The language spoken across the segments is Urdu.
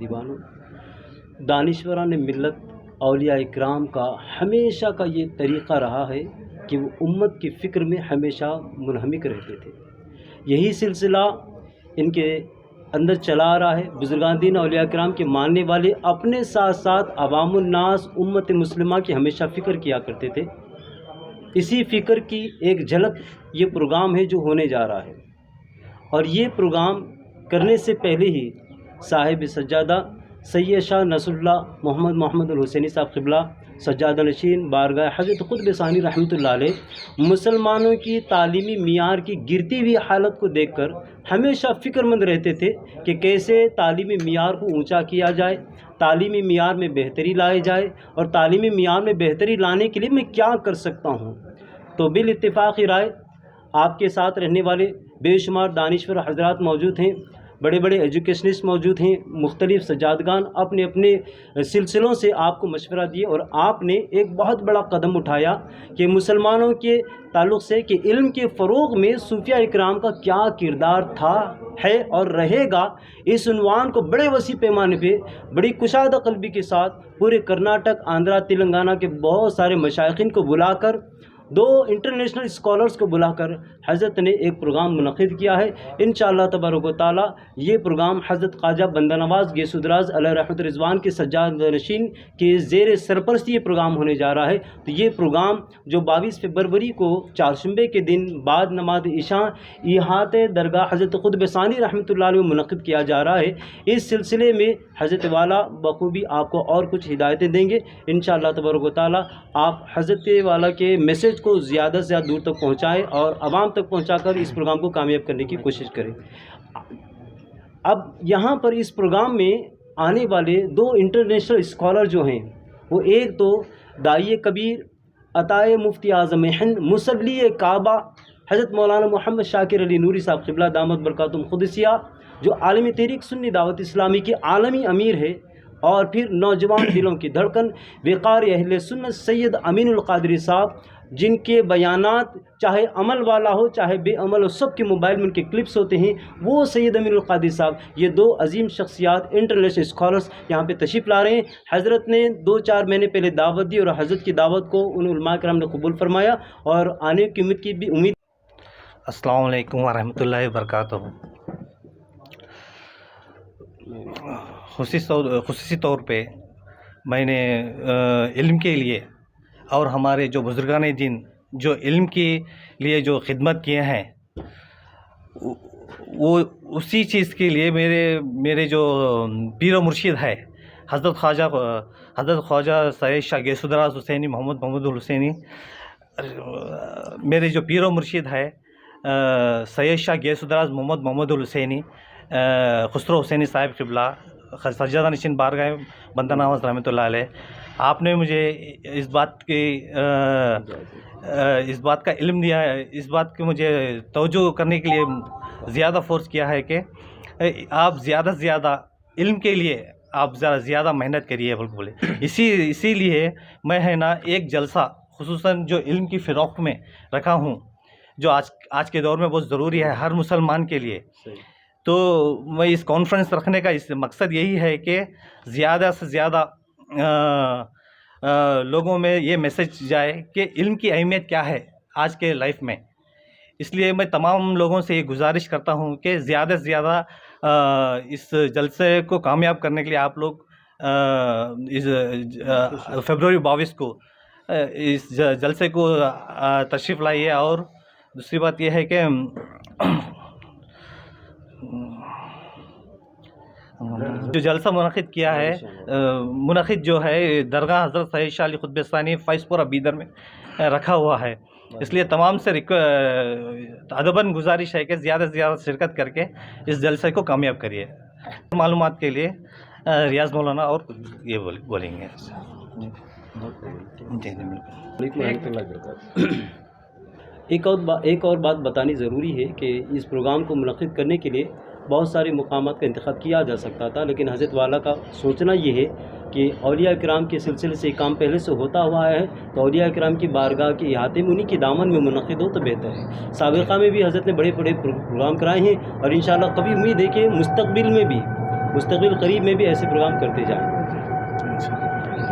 دیوانوں، دانشوران ملت اولیاء اکرام کا ہمیشہ کا یہ طریقہ رہا ہے کہ وہ امت کی فکر میں ہمیشہ منہمک رہتے تھے۔ یہی سلسلہ ان کے اندر چلا آ رہا ہے۔ بزرگان دین اولیاء کرام کے ماننے والے اپنے ساتھ ساتھ عوام الناس امت مسلمہ کی ہمیشہ فکر کیا کرتے تھے۔ اسی فکر کی ایک جھلک یہ پروگرام ہے جو ہونے جا رہا ہے، اور یہ پروگرام کرنے سے پہلے ہی صاحب سجادہ سید شاہ نصر اللہ محمد الحسینی صاحب قبلہ سجادہ نشین بارگاہ حضرت قطب ثانی رحمۃ اللہ علیہ مسلمانوں کی تعلیمی معیار کی گرتی ہوئی حالت کو دیکھ کر ہمیشہ فکر مند رہتے تھے کہ کیسے تعلیمی معیار کو اونچا کیا جائے، تعلیمی معیار میں بہتری لائی جائے، اور تعلیمی معیار میں بہتری لانے کے لیے میں کیا کر سکتا ہوں۔ تو بالاتفاق رائے آپ کے ساتھ رہنے والے بے شمار دانشور حضرات موجود ہیں، بڑے بڑے ایجوکیشنسٹ موجود ہیں، مختلف سجادگان اپنے اپنے سلسلوں سے آپ کو مشورہ دیے، اور آپ نے ایک بہت بڑا قدم اٹھایا کہ مسلمانوں کے تعلق سے کہ علم کے فروغ میں صوفیاء اکرام کا کیا کردار تھا، ہے اور رہے گا، اس عنوان کو بڑے وسیع پیمانے پہ بڑی کشادہ قلبی کے ساتھ پورے کرناٹک، آندھرا، تلنگانہ کے بہت سارے مشائخین کو بلا کر، 2 انٹرنیشنل اسکالرز کو بلا کر حضرت نے ایک پروگرام منعقد کیا ہے۔ انشاءاللہ تبارک و تعالی یہ پروگرام حضرت خواجہ بندہ نواز گیسو دراز علیہ رحمت رضوان کے سجادہ نشین کے زیر سرپرستی یہ پروگرام ہونے جا رہا ہے۔ تو یہ پروگرام جو 22 فروری کو چہارشنبے کے دن بعد نماز عشاء احاطہ درگاہ حضرت قطب ثانی رحمۃ اللہ علیہ منعقد کیا جا رہا ہے، اس سلسلے میں حضرت والا بخوبی آپ کو اور کچھ ہدایتیں دیں گے۔ انشاءاللہ تبارک و تعالی آپ حضرت والا کے میسج کو زیادہ سے زیادہ دور تک پہنچائیں اور عوام تک پہنچا کر اس پروگرام کو کامیاب کرنے کی کوشش کریں۔ اب یہاں پر اس پروگرام میں آنے والے 2 انٹرنیشنل اسکالر جو ہیں، وہ ایک تو داعی کبیر عطائے مفتی اعظم ہند مصلی کعبہ حضرت مولانا محمد شاکر علی نوری صاحب قبلہ دامت برکاتہم القدسیہ، جو عالمی تحریک سنی دعوت اسلامی کے عالمی امیر ہے، اور پھر نوجوان دلوں کی دھڑکن وقار اہل سنت سید امین القادری صاحب، جن کے بیانات چاہے عمل والا ہو چاہے بے عمل ہو، سب کے موبائل میں ان کے کلپس ہوتے ہیں، وہ سید امین القادری صاحب، یہ 2 عظیم شخصیات انٹرنیشنل اسکالرس یہاں پہ تشریف لا رہے ہیں۔ حضرت نے 2-4 مہینے پہلے دعوت دی، اور حضرت کی دعوت کو ان علماء کرام نے قبول فرمایا، اور آنے کی امید کی بھی امید۔ السلام علیکم ورحمۃ اللہ وبرکاتہ۔ خصوصی طور پہ میں نے علم کے لیے اور ہمارے جو بزرگان دین جو علم کے لیے جو خدمت کیے ہیں، وہ اسی چیز کے لیے میرے جو پیر و مرشد ہے حضرت خواجہ سید شاہ گیسو دراز حسینی محمد الحسینی، میرے جو پیر و مرشد ہے سید شاہ گیسو دراز محمد الحسینی خسرو حسینی صاحب قبلہ سجادہ نشین بارگاہ بندہ نواز رحمۃ اللہ علیہ، آپ نے مجھے اس بات کا علم دیا ہے، اس بات کی مجھے توجہ کرنے کے لیے زیادہ فورس کیا ہے کہ آپ زیادہ سے زیادہ علم کے لیے آپ زیادہ محنت کریے بولے۔ اسی لیے میں ہے نا ایک جلسہ خصوصاً جو علم کی فروخت میں رکھا ہوں، جو آج کے دور میں بہت ضروری ہے ہر مسلمان کے لیے۔ تو میں اس کانفرنس رکھنے کا اس مقصد یہی ہے کہ زیادہ سے زیادہ لوگوں میں یہ میسج جائے کہ علم کی اہمیت کیا ہے آج کے لائف میں۔ اس لیے میں تمام لوگوں سے یہ گزارش کرتا ہوں کہ زیادہ سے زیادہ اس جلسے کو کامیاب کرنے کے لیے آپ لوگ اس فروری 22 کو اس جلسے کو تشریف لائیے۔ اور دوسری بات یہ ہے کہ جو جلسہ منعقد کیا ہے، منعقد جو ہے درگاہ حضرت سید شاہ علی قطب ثانی فیض پورہ بیدر میں رکھا ہوا ہے، اس لیے تمام سے ادباً گزارش ہے کہ زیادہ سے زیادہ شرکت کر کے اس جلسے کو کامیاب کریے۔ معلومات کے لیے ریاض مولانا اور یہ بولیں گے۔ ایک اور بات بتانی ضروری ہے کہ اس پروگرام کو منعقد کرنے کے لیے بہت سارے مقامات کا انتخاب کیا جا سکتا تھا، لیکن حضرت والا کا سوچنا یہ ہے کہ اولیاء کرام کے سلسلے سے کام پہلے سے ہوتا ہوا ہے، تو اولیاء کرام کی بارگاہ کے احاطے میں انہیں کی دامن میں منعقد ہو تو بہتر ہے۔ سابقہ میں بھی حضرت نے بڑے بڑے پروگرام کرائے ہیں، اور انشاءاللہ کبھی امید ہے کہ مستقبل میں بھی مستقبل قریب میں بھی ایسے پروگرام کرتے جائیں۔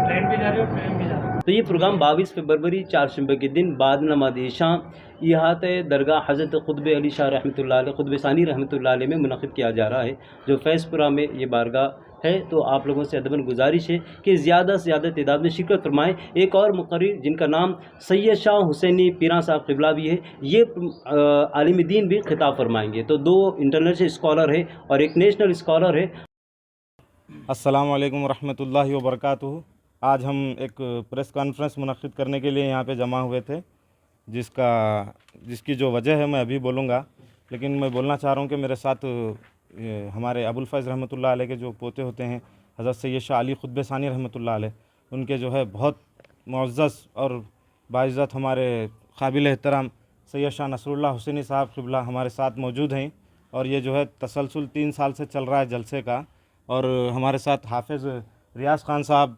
ٹرین پہ جا رہے ہو ٹرین پہ جا رہے ہو؟ تو یہ پروگرام 22 فروری چہارشنبے کے دن بعد نماز عشاء احاطہ درگاہ حضرت قطب علی شاہ رحمۃ اللہ علیہ قطب ثانی رحمۃ اللہ علیہ میں منعقد کیا جا رہا ہے، جو فیض پورہ میں یہ بارگاہ ہے۔ تو آپ لوگوں سے ادباً گزارش ہے کہ زیادہ سے زیادہ تعداد میں شرکت فرمائیں۔ ایک اور مقرر جن کا نام سید شاہ حسینی پیراں صاحب قبلہ بھی ہے، یہ عالم دین بھی خطاب فرمائیں گے۔ تو 2 انٹرنیشنل اسکالر ہے اور ایک نیشنل اسکالر ہے۔ السلام علیکم ورحمۃ اللہ وبرکاتہ۔ آج ہم ایک پریس کانفرنس منعقد کرنے کے لیے یہاں پہ جمع ہوئے تھے، جس کی جو وجہ ہے میں ابھی بولوں گا، لیکن میں بولنا چاہ رہا ہوں کہ میرے ساتھ ہمارے ابوالفیض رحمۃ اللہ علیہ کے جو پوتے ہوتے ہیں حضرت سید شاہ علی قطب ثانی رحمۃ اللہ علیہ، ان کے جو ہے بہت معزز اور باعزت ہمارے قابل احترام سید شاہ نصر اللہ حسینی صاحب قبلہ ہمارے ساتھ موجود ہیں، اور یہ جو ہے تسلسل 3 سال سے چل رہا ہے جلسے کا، اور ہمارے ساتھ حافظ ریاض خان صاحب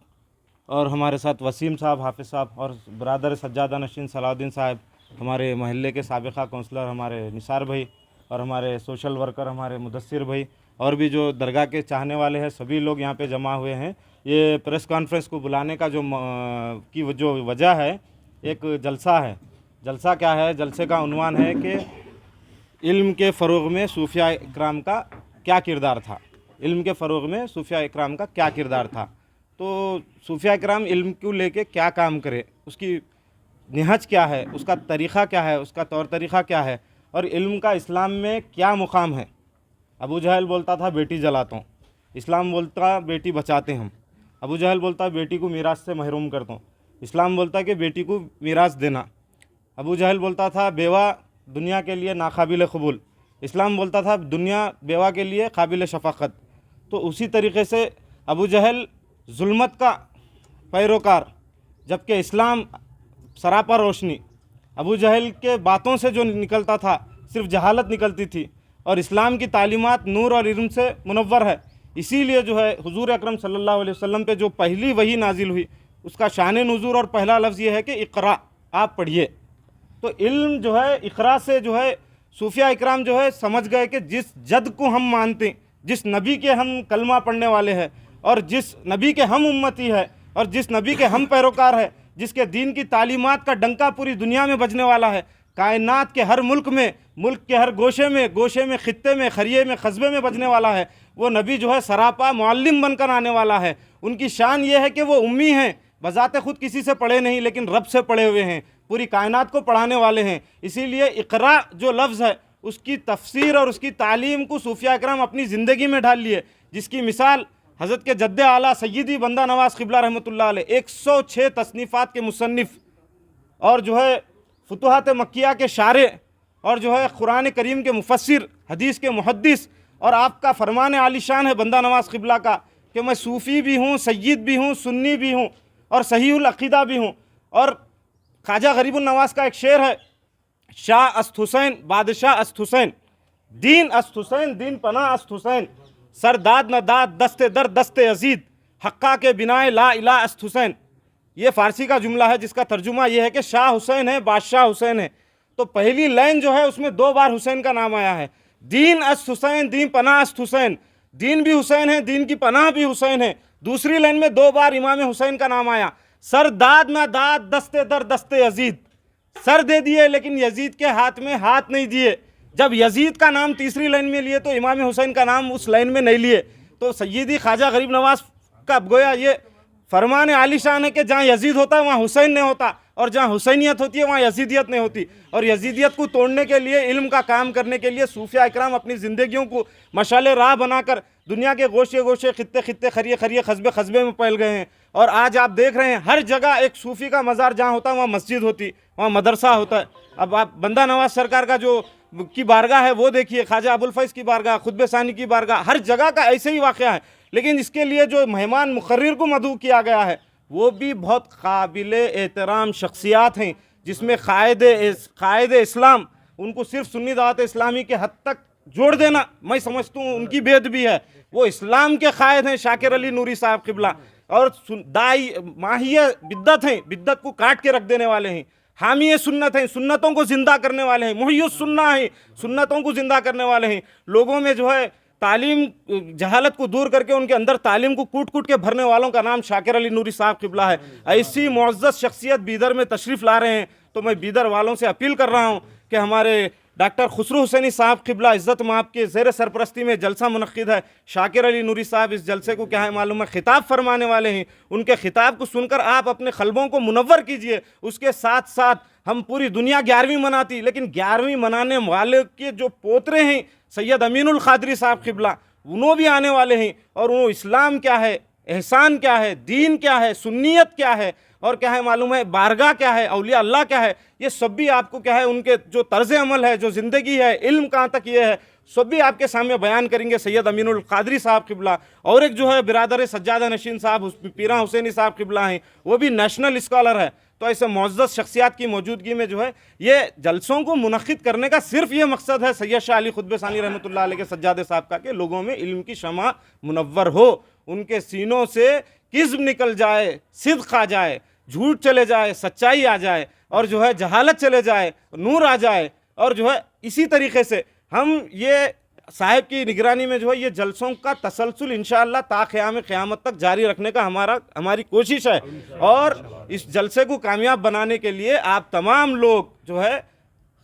اور ہمارے ساتھ وسیم صاحب حافظ صاحب اور برادر سجادہ نشین صلاح الدین صاحب، ہمارے محلے کے سابقہ کونسلر ہمارے نثار بھائی، اور ہمارے سوشل ورکر ہمارے مدثر بھائی، اور بھی جو درگاہ کے چاہنے والے ہیں سبھی لوگ یہاں پہ جمع ہوئے ہیں۔ یہ پریس کانفرنس کو بلانے کا جو وجہ ہے، ایک جلسہ ہے۔ جلسہ کیا ہے؟ جلسے کا عنوان ہے کہ علم کے فروغ میں صوفیاء اکرام کا کیا کردار تھا، علم کے فروغ میں صوفیاء اکرام کا کیا کردار تھا۔ تو صوفیاء اکرام علم کو لے کے کیا کام کرے، اس کی نہج کیا ہے، اس کا طریقہ کیا ہے، اس کا طور طریقہ کیا ہے، اور علم کا اسلام میں کیا مقام ہے۔ ابو جہل بولتا تھا بیٹی جلاتا ہوں، اسلام بولتا بیٹی بچاتے ہم۔ ابو جہل بولتا بیٹی کو میراث سے محروم کرتا ہوں، اسلام بولتا کہ بیٹی کو میراث دینا۔ ابو جہل بولتا تھا بیوہ دنیا کے لیے ناقابل قبول، اسلام بولتا تھا دنیا بیوہ کے لیے قابل شفقت۔ تو اسی طریقے سے ابو جہل ظلمت کا پیروکار، جبکہ اسلام سراپا روشنی۔ ابو جہل کے باتوں سے جو نکلتا تھا صرف جہالت نکلتی تھی، اور اسلام کی تعلیمات نور اور علم سے منور ہے۔ اسی لیے جو ہے حضور اکرم صلی اللہ علیہ وسلم پہ جو پہلی وحی نازل ہوئی، اس کا شان نزول اور پہلا لفظ یہ ہے کہ اقرا، آپ پڑھیے۔ تو علم جو ہے اقرا سے جو ہے صوفیاء اکرام جو ہے سمجھ گئے کہ جس جد کو ہم مانتے، جس نبی کے ہم کلمہ پڑھنے والے ہیں، اور جس نبی کے ہم امتی ہے، اور جس نبی کے ہم پیروکار ہے، جس کے دین کی تعلیمات کا ڈنکا پوری دنیا میں بجنے والا ہے، کائنات کے ہر ملک میں، ملک کے ہر گوشے میں، خطے میں، خریے میں، قصبے میں بجنے والا ہے، وہ نبی جو ہے سراپا معلم بن کر آنے والا ہے۔ ان کی شان یہ ہے کہ وہ امی ہیں، بذات خود کسی سے پڑھے نہیں، لیکن رب سے پڑھے ہوئے ہیں، پوری کائنات کو پڑھانے والے ہیں۔ اسی لیے اقرا جو لفظ ہے، اس کی تفسیر اور اس کی تعلیم کو صوفیاء اکرام اپنی زندگی میں ڈال لیے، جس کی مثال حضرت کے جد اعلیٰ سیدی بندہ نواز قبلہ رحمۃ اللہ علیہ 106 تصنیفات کے مصنف، اور جو ہے فتوحات مکیہ کے شارع، اور جو ہے قرآن کریم کے مفسر، حدیث کے محدث، اور آپ کا فرمان عالی شان ہے بندہ نواز قبلہ کا کہ میں صوفی بھی ہوں، سید بھی ہوں، سنی بھی ہوں، اور صحیح العقیدہ بھی ہوں۔ اور خواجہ غریب النواز کا ایک شعر ہے، شاہ است حسین بادشاہ است حسین، دین است حسین دین پناہ است حسین، سر داد نہ داد دست در دست یزید، حقہ کے بنائے لا الہ است حسین۔ یہ فارسی کا جملہ ہے، جس کا ترجمہ یہ ہے کہ شاہ حسین ہے، بادشاہ حسین ہے۔ تو پہلی لائن جو ہے اس میں 2 بار حسین کا نام آیا ہے، دین است حسین دین پناہ است حسین، دین بھی حسین ہے، دین کی پناہ بھی حسین ہے۔ دوسری لائن میں 2 بار امام حسین کا نام آیا، سر داد نہ داد دست در دست یزید، سر دے دیے لیکن یزید کے ہاتھ میں ہاتھ نہیں دیے۔ جب یزید کا نام تیسری لائن میں لیے تو امام حسین کا نام اس لائن میں نہیں لیے۔ تو سیدی خواجہ غریب نواز کا گویا یہ فرمان عالی شان ہے کہ جہاں یزید ہوتا ہے وہاں حسین نہیں ہوتا، اور جہاں حسینیت ہوتی ہے وہاں یزیدیت نہیں ہوتی۔ اور یزیدیت کو توڑنے کے لیے، علم کا کام کرنے کے لیے صوفیاء اکرام اپنی زندگیوں کو مشعل راہ بنا کر دنیا کے گوشے گوشے، خطے خریے، قصبے میں پھیل گئے ہیں۔ اور آج آپ دیکھ رہے ہیں ہر جگہ ایک صوفی کا مزار جہاں ہوتا ہے وہاں مسجد ہوتی، وہاں مدرسہ ہوتا ہے۔ اب آپ بندہ نواز سرکار کا جو کی بارگاہ ہے وہ دیکھیے، خواجہ ابوالفیض کی بارگاہ، قطب ثانی کی بارگاہ، ہر جگہ کا ایسے ہی واقعہ ہے۔ لیکن اس کے لیے جو مہمان مقرر کو مدعو کیا گیا ہے وہ بھی بہت قابل احترام شخصیات ہیں، جس میں قائد اسلام، ان کو صرف سنی دعوت اسلامی کے حد تک جوڑ دینا میں سمجھتا ہوں ان کی بید بھی ہے۔ وہ اسلام کے قائد ہیں شاکر علی نوری صاحب قبلہ، اور دائی ماہی بدت ہیں، بدت کو کاٹ کے رکھ دینے والے ہیں، حامی سنت ہیں، سنتوں کو زندہ کرنے والے ہیں، محی السنہ ہیں، سنتوں کو زندہ کرنے والے ہیں۔ لوگوں میں جو ہے تعلیم جہالت کو دور کر کے ان کے اندر تعلیم کو کوٹ کوٹ کے بھرنے والوں کا نام شاکر علی نوری صاحب قبلہ ہے. ایسی معزز شخصیت بیدر میں تشریف لا رہے ہیں, تو میں بیدر والوں سے اپیل کر رہا ہوں کہ ہمارے ڈاکٹر خسرو حسینی صاحب قبلہ عزت مآب کے زیر سرپرستی میں جلسہ منعقد ہے. شاکر علی نوری صاحب اس جلسے کو کیا ہے معلوم ہے خطاب فرمانے والے ہیں. ان کے خطاب کو سن کر آپ اپنے قلبوں کو منور کیجئے. اس کے ساتھ ساتھ ہم پوری دنیا 11ویں مناتی, لیکن 11ویں منانے والے کے جو پوترے ہیں سید امین القادری صاحب قبلہ, انہوں بھی آنے والے ہیں. اور وہ اسلام کیا ہے, احسان کیا ہے, دین کیا ہے, سنیت کیا ہے, اور کیا ہے معلوم ہے بارگاہ کیا ہے, اولیاء اللہ کیا ہے, یہ سب بھی آپ کو کیا ہے ان کے جو طرز عمل ہے, جو زندگی ہے, علم کہاں تک یہ ہے, سب بھی آپ کے سامنے بیان کریں گے سید امین القادری صاحب قبلہ. اور ایک جو ہے برادر سجادہ نشین صاحب پیراں حسینی صاحب قبلہ ہیں, وہ بھی نیشنل اسکالر ہے. تو ایسے معزز شخصیات کی موجودگی میں جو ہے یہ جلسوں کو منعقد کرنے کا صرف یہ مقصد ہے سید شاہ علی قطب ثانی رحمۃ اللہ علیہ کے سجادے صاحب کا, کہ لوگوں میں علم کی شمع منور ہو, ان کے سینوں سے کذب نکل جائے, صدق آ جائے, جھوٹ چلے جائے, سچائی آ جائے, اور جو ہے جہالت چلے جائے, نور آ جائے. اور جو ہے اسی طریقے سے ہم یہ صاحب کی نگرانی میں جو ہے یہ جلسوں کا تسلسل انشاءاللہ تا قیام قیامت تک جاری رکھنے کا ہماری کوشش ہے. اور اس جلسے کو کامیاب بنانے کے لیے آپ تمام لوگ جو ہے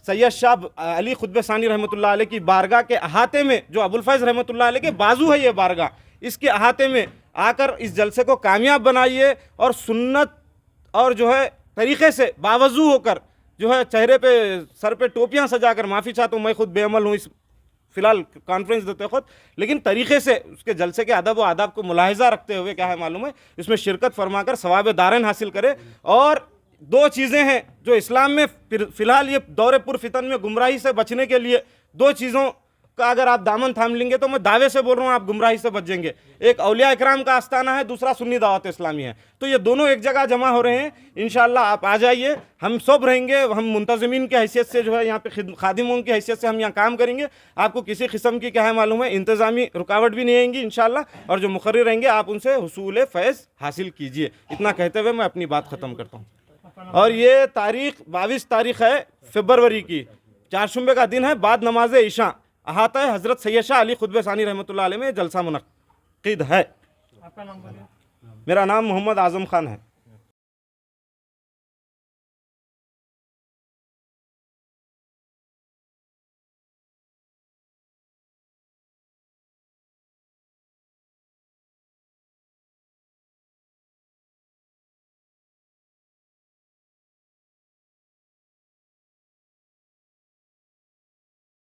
سید شاہ علی قطب ثانی رحمۃ اللہ علیہ کی بارگاہ کے احاطے میں, جو ابوالفیض رحمۃ اللہ علیہ کے بازو ہے یہ بارگاہ, اس کے احاطے میں آ کر اس جلسے کو کامیاب بنائیے. اور سنت اور جو ہے طریقے سے باوضو ہو کر جو ہے چہرے پہ سر پہ ٹوپیاں سجا کر, معافی چاہتا ہوں میں خود بے عمل ہوں اس فی الحال کانفرنس دیتے خود, لیکن طریقے سے اس کے جلسے کے ادب و آداب کو ملاحظہ رکھتے ہوئے کیا ہے معلوم ہے اس میں شرکت فرما کر ثواب دارین حاصل کرے. اور دو چیزیں ہیں جو اسلام میں فی الحال یہ دور پر فتن میں گمراہی سے بچنے کے لیے, دو چیزوں کا اگر آپ دامن تھام لیں گے تو میں دعوے سے بول رہا ہوں آپ گمراہی سے بچ جائیں گے. ایک اولیاء اکرام کا آستانہ ہے, دوسرا سنی دعوت اسلامی ہے. تو یہ دونوں ایک جگہ جمع ہو رہے ہیں. انشاءاللہ آپ آ جائیے, ہم سب رہیں گے, ہم منتظمین کی حیثیت سے جو ہے یہاں پہ خادموں کی حیثیت سے ہم یہاں کام کریں گے. آپ کو کسی قسم کی کیا ہے معلوم ہے انتظامی رکاوٹ بھی نہیں آئیں گی انشاءاللہ. اور جو مقرر رہیں گے آپ ان سے حصول فیض حاصل کیجئے. اتنا کہتے ہوئے میں اپنی بات ختم کرتا ہوں. اور یہ تاریخ 22 تاریخ ہے فروری کی, چہارشنبے کا دن ہے, بعد نماز عشاء, احاطہ حضرت سید شاہ علی قطب ثانی رحمۃ اللہ علیہ میں جلسہ منعقد ہے. آپ کا نام بولیے. میرا نام محمد اعظم خان ہے.